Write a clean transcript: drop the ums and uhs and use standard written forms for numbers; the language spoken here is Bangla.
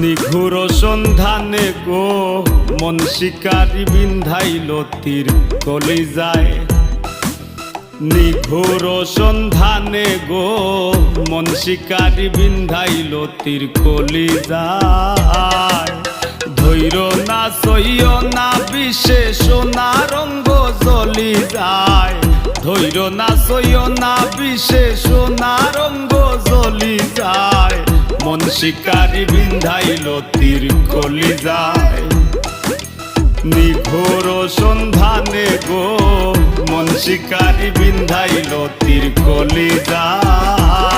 নিঘুর সন্ধানে গো মন শিকারি বিন্ধাইল তীর কলিজায়। নিঘুর সন্ধানে গো মন শিকারি বিন্ধাইল তীর কলিজায়। ধৈর্য না সইয় না বিশেষ না রঙ্গ জ্বলি যায়। ধৈর্য না সইয় না বিশেষ না রঙ্গ জ্বলি যায়। মন শিকারি বিন্ধাইল তীর কলিজায়। নিঘোর সন্ধানে গো মন শিকারি বিন্ধাইল তীর কলিজায়।